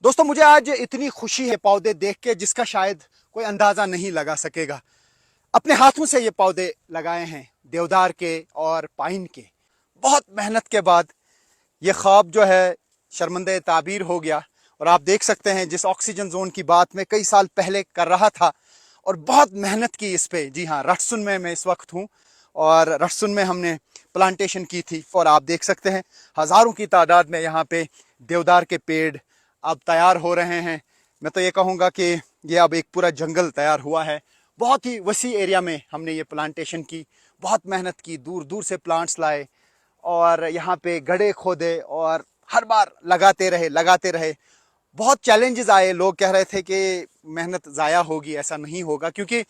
दोस्तों, मुझे आज इतनी खुशी है पौधे देख के जिसका शायद कोई अंदाजा नहीं लगा सकेगा। अपने हाथों से ये पौधे लगाए हैं, देवदार के और पाइन के। बहुत मेहनत के बाद ये ख्वाब जो है शर्मिंदा ताबीर हो गया। और आप देख सकते हैं जिस ऑक्सीजन जोन की बात मैं कई साल पहले कर रहा था और बहुत मेहनत की इस पे। जी हाँ, रटसुन में मैं इस वक्त हूँ और रटसुन में हमने प्लांटेशन की थी और आप देख सकते हैं हजारों की तादाद में यहाँ पे देवदार के पेड़ अब तैयार हो रहे हैं। मैं तो ये कहूँगा कि ये अब एक पूरा जंगल तैयार हुआ है। बहुत ही वसी एरिया में हमने ये प्लांटेशन की, बहुत मेहनत की, दूर दूर से प्लांट्स लाए और यहाँ पे गड्ढे खोदे और हर बार लगाते रहे। बहुत चैलेंजेस आए। लोग कह रहे थे कि मेहनत ज़ाया होगी, ऐसा नहीं होगा, क्योंकि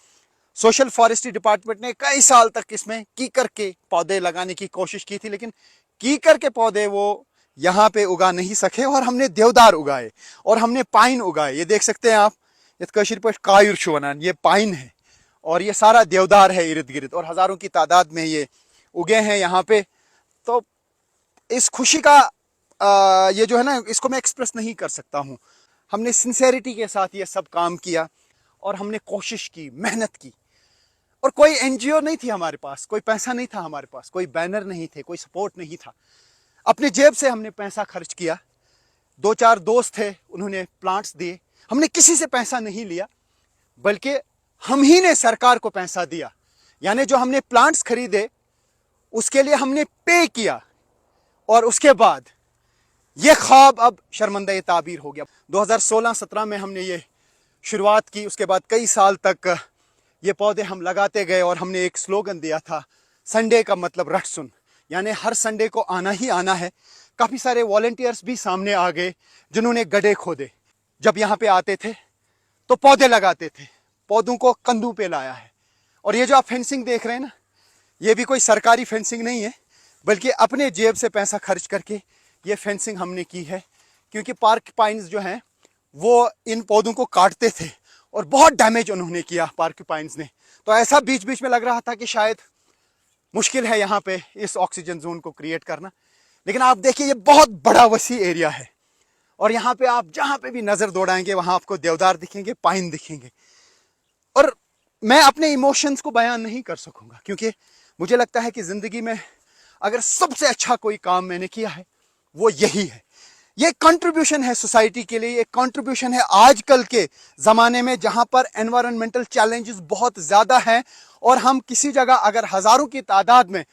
सोशल फॉरेस्ट्री डिपार्टमेंट ने कई साल तक इसमें कीकर के पौधे लगाने की कोशिश की थी, लेकिन कीकर के पौधे वो यहाँ पे उगा नहीं सके और हमने देवदार उगाए और हमने पाइन उगाए। ये देख सकते हैं आप, कशीर पर कायुर छु वनान, ये पाइन है और ये सारा देवदार है इर्द गिर्द और हजारों की तादाद में ये उगे हैं यहाँ पे। तो इस खुशी का ये जो है ना, इसको मैं एक्सप्रेस नहीं कर सकता हूँ। हमने सिंसेरिटी के साथ ये सब काम किया और हमने कोशिश की, मेहनत की। और कोई एनजीओ नहीं थी हमारे पास, कोई पैसा नहीं था हमारे पास, कोई बैनर नहीं थे, कोई सपोर्ट नहीं था। अपने जेब से हमने पैसा खर्च किया। दो चार दोस्त थे, उन्होंने प्लांट्स दिए। हमने किसी से पैसा नहीं लिया, बल्कि हम ही ने सरकार को पैसा दिया। यानी जो हमने प्लांट्स खरीदे उसके लिए हमने पे किया और उसके बाद ये ख्वाब अब शर्मिंदा ताबीर हो गया। 2016-17 में हमने ये शुरुआत की। उसके बाद कई साल तक ये पौधे हम लगाते गए और हमने एक स्लोगन दिया था, संडे का मतलब रटसुन, यानी हर संडे को आना ही आना है। काफ़ी सारे वॉलंटियर्स भी सामने आ गए जिन्होंने गड्ढे खोदे। जब यहाँ पे आते थे तो पौधे लगाते थे, पौधों को कंधों पे लाया है। और ये जो आप फेंसिंग देख रहे हैं ना, ये भी कोई सरकारी फेंसिंग नहीं है, बल्कि अपने जेब से पैसा खर्च करके ये फेंसिंग हमने की है। क्योंकि पार्क पाइन्स जो हैं वो इन पौधों को काटते थे और बहुत डैमेज उन्होंने किया पार्क पाइन्स ने। तो ऐसा बीच बीच में लग रहा था कि शायद मुश्किल है यहाँ पे इस ऑक्सीजन जोन को क्रिएट करना। लेकिन आप देखिए, ये बहुत बड़ा वसी एरिया है और यहाँ पे आप जहाँ पे भी नज़र दौड़ाएंगे वहाँ आपको देवदार दिखेंगे, पाइन दिखेंगे। और मैं अपने इमोशंस को बयान नहीं कर सकूंगा, क्योंकि मुझे लगता है कि ज़िंदगी में अगर सबसे अच्छा कोई काम मैंने किया है वो यही है। ये कंट्रीब्यूशन है सोसाइटी के लिए, ये कंट्रीब्यूशन है आजकल के ज़माने में जहाँ पर एनवायरमेंटल चैलेंजेस बहुत ज़्यादा हैं और हम किसी जगह अगर हज़ारों की तादाद में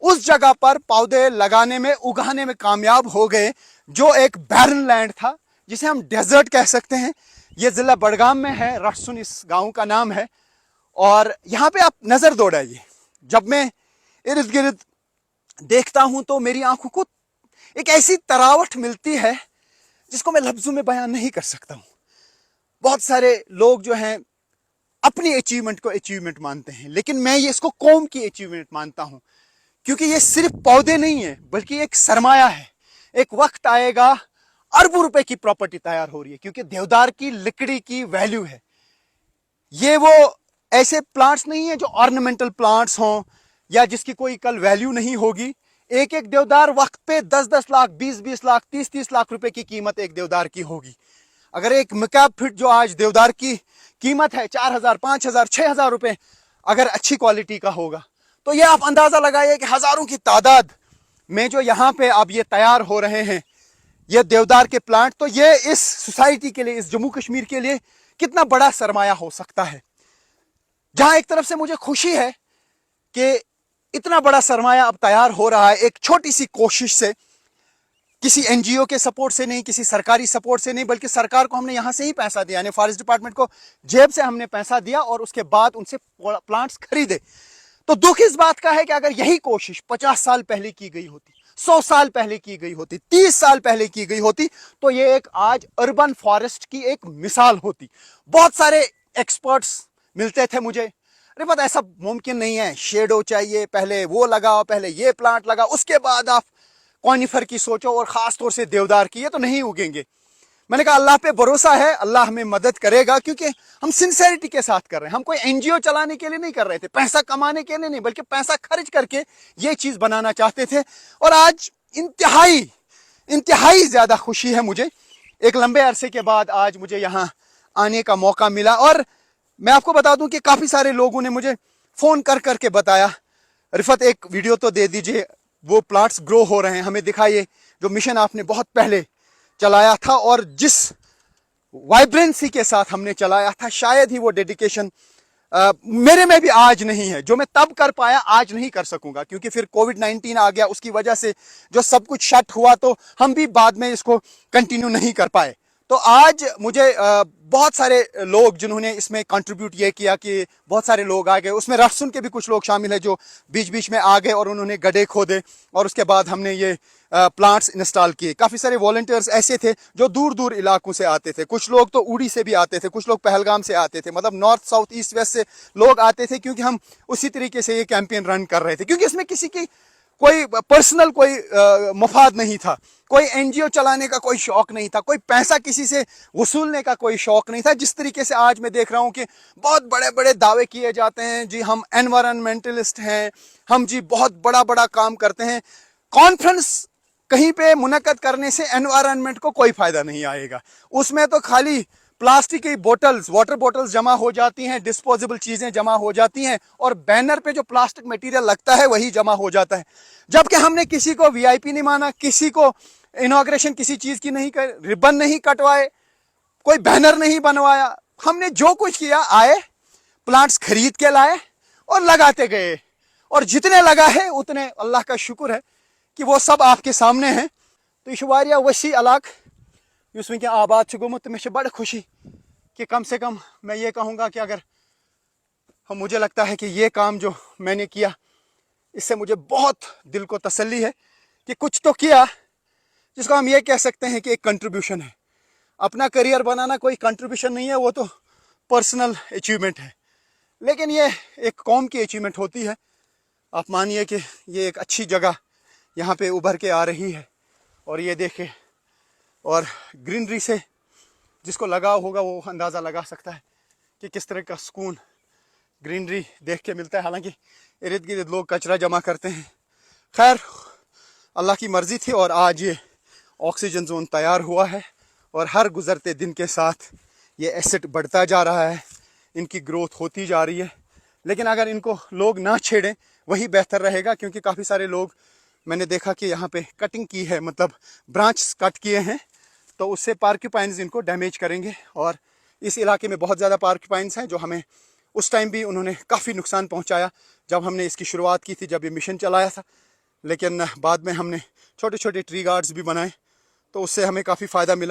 उस जगह पर पौधे लगाने में, उगाने में कामयाब हो गए, जो एक बैरन लैंड था, जिसे हम डेजर्ट कह सकते हैं। ये ज़िला बडगाम में है, रटसुन इस गाँव का नाम है। और यहाँ पे आप नज़र दौड़ाइए, जब मैं इर्द गिर्द देखता हूँ तो मेरी आंखों को एक ऐसी तरावट मिलती है जिसको मैं लफ्जों में बयान नहीं कर सकता हूँ। बहुत सारे लोग जो हैं अपनी अचीवमेंट को अचीवमेंट मानते हैं, लेकिन मैं ये इसको कौम की अचीवमेंट मानता हूँ, क्योंकि ये सिर्फ पौधे नहीं है बल्कि एक सरमाया है। एक वक्त आएगा अरबों रुपए की प्रॉपर्टी तैयार हो रही है, क्योंकि देवदार की लकड़ी की वैल्यू है। ये वो ऐसे प्लांट्स नहीं है जो ऑर्नामेंटल प्लांट्स हों या जिसकी कोई कल वैल्यू नहीं होगी। एक एक देवदार वक्त पे 10-10 लाख, 20-20 लाख, 30-30 लाख रुपए की कीमत एक देवदार की होगी। अगर एक मकाब फिट जो आज देवदार की कीमत है 4,000, 5,000, 6,000 रुपए, अगर अच्छी क्वालिटी का होगा, तो ये आप अंदाजा लगाइए कि हजारों की तादाद में जो यहाँ पे अब ये तैयार हो रहे हैं ये देवदार के प्लांट, तो ये इस सोसाइटी के लिए, इस जम्मू कश्मीर के लिए कितना बड़ा सरमाया हो सकता है। जहां एक तरफ से मुझे खुशी है कि इतना बड़ा सरमाया अब तैयार हो रहा है एक छोटी सी कोशिश से, किसी एनजीओ के सपोर्ट से नहीं, किसी सरकारी सपोर्ट से नहीं, बल्कि सरकार को हमने यहां से ही पैसा दिया, यानी फॉरेस्ट डिपार्टमेंट को जेब से हमने पैसा दिया और उसके बाद उनसे प्लांट्स खरीदे। तो दुख इस बात का है कि अगर यही कोशिश 50 साल पहले की गई होती, 100 साल पहले की गई होती, 30 साल पहले की गई होती, तो ये एक आज अर्बन फॉरेस्ट की एक मिसाल होती। बहुत सारे एक्सपर्ट्स मिलते थे मुझे, अरे पता ऐसा मुमकिन नहीं है, शेडो चाहिए, पहले वो लगाओ, पहले ये प्लांट लगाओ, उसके बाद आप कॉनिफर की सोचो और खास तौर से देवदार की, ये तो नहीं उगेंगे। मैंने कहा अल्लाह पे भरोसा है, अल्लाह हमें मदद करेगा, क्योंकि हम सिंसेरिटी के साथ कर रहे हैं। हम कोई एनजीओ चलाने के लिए नहीं कर रहे थे, पैसा कमाने के लिए नहीं, बल्कि पैसा खर्च करके ये चीज बनाना चाहते थे। और आज इंतहाई ज्यादा खुशी है मुझे एक लंबे अरसे के बाद आज मुझे यहाँ आने का मौका मिला। और मैं आपको बता दूं कि काफ़ी सारे लोगों ने मुझे फ़ोन कर करके बताया, रिफत एक वीडियो तो दे दीजिए, वो प्लांट्स ग्रो हो रहे हैं, हमें दिखाइए जो मिशन आपने बहुत पहले चलाया था और जिस वाइब्रेंसी के साथ हमने चलाया था, शायद ही वो डेडिकेशन मेरे में भी आज नहीं है। जो मैं तब कर पाया आज नहीं कर सकूंगा, क्योंकि फिर कोविड-19 आ गया, उसकी वजह से जो सब कुछ शट हुआ तो हम भी बाद में इसको कंटिन्यू नहीं कर पाए। तो आज मुझे बहुत सारे लोग जिन्होंने इसमें कंट्रीब्यूट ये किया कि बहुत सारे लोग आ गए, उसमें रफसुन के भी कुछ लोग शामिल हैं जो बीच बीच में आ गए और उन्होंने गड्ढे खोदे और उसके बाद हमने ये प्लांट्स इंस्टॉल किए। काफ़ी सारे वॉलंटियर्स ऐसे थे जो दूर दूर इलाकों से आते थे, कुछ लोग तो उड़ी से भी आते थे, कुछ लोग पहलगाम से आते थे, मतलब नॉर्थ साउथ ईस्ट वेस्ट से लोग आते थे, क्योंकि हम उसी तरीके से ये कैंपेन रन कर रहे थे। क्योंकि इसमें किसी की कोई पर्सनल कोई मफाद नहीं था, कोई एनजीओ चलाने का कोई शौक नहीं था, कोई पैसा किसी से वसूलने का कोई शौक नहीं था। जिस तरीके से आज मैं देख रहा हूं कि बहुत बड़े बड़े दावे किए जाते हैं, जी हम एनवायरमेंटलिस्ट हैं, हम जी बहुत बड़ा बड़ा काम करते हैं। कॉन्फ्रेंस कहीं पे मुनक्कद करने से एनवायरनमेंट को कोई फायदा नहीं आएगा, उसमें तो खाली प्लास्टिक की बोतल्स, वाटर बोतल्स जमा हो जाती हैं, डिस्पोजेबल चीजें जमा हो जाती हैं और बैनर पे जो प्लास्टिक मटेरियल लगता है वही जमा हो जाता है। जबकि हमने किसी को वीआईपी नहीं माना, किसी को इनॉग्रेशन किसी चीज की नहीं कर, रिबन नहीं कटवाए, कोई बैनर नहीं बनवाया। हमने जो कुछ किया, आए प्लांट्स खरीद के लाए और लगाते गए, और जितने लगा है उतने अल्लाह का शुक्र है कि वो सब आपके सामने हैं। तो यह वारिया वसी इलाक युस वह आबाद गोमुत, तो मे बड़ खुशी कि कम से कम मैं ये कहूँगा कि अगर मुझे लगता है कि ये काम जो मैंने किया इससे मुझे बहुत दिल को तसल्ली है कि कुछ तो किया जिसको हम ये कह सकते हैं कि एक कंट्रीब्यूशन है। अपना करियर बनाना कोई कंट्रीब्यूशन नहीं है, वो तो पर्सनल अचीवमेंट है, लेकिन ये एक कौम की अचीवमेंट होती है। आप मानिए कि ये एक अच्छी जगह यहाँ पे उभर के आ रही है और ये देखे, और ग्रीनरी से जिसको लगाव होगा वो अंदाज़ा लगा सकता है कि किस तरह का सुकून ग्रीनरी देख के मिलता है। हालांकि इर्द गिर्द लोग कचरा जमा करते हैं, खैर अल्लाह की मर्ज़ी थी और आज ये ऑक्सीजन जोन तैयार हुआ है और हर गुज़रते दिन के साथ ये एसेट बढ़ता जा रहा है, इनकी ग्रोथ होती जा रही है। लेकिन अगर इनको लोग ना छेड़ें वही बेहतर रहेगा, क्योंकि काफ़ी सारे लोग मैंने देखा कि यहाँ पे कटिंग की है, मतलब ब्रांच कट किए हैं, तो उससे पार्क्यूपाइन्स इनको डैमेज करेंगे। और इस इलाके में बहुत ज़्यादा पार्क्यूपाइन्स हैं जो हमें उस टाइम भी उन्होंने काफ़ी नुकसान पहुँचाया जब हमने इसकी शुरुआत की थी, जब ये मिशन चलाया था। लेकिन बाद में हमने छोटे छोटे ट्री गार्ड्स भी बनाए तो उससे हमें काफ़ी फ़ायदा मिला।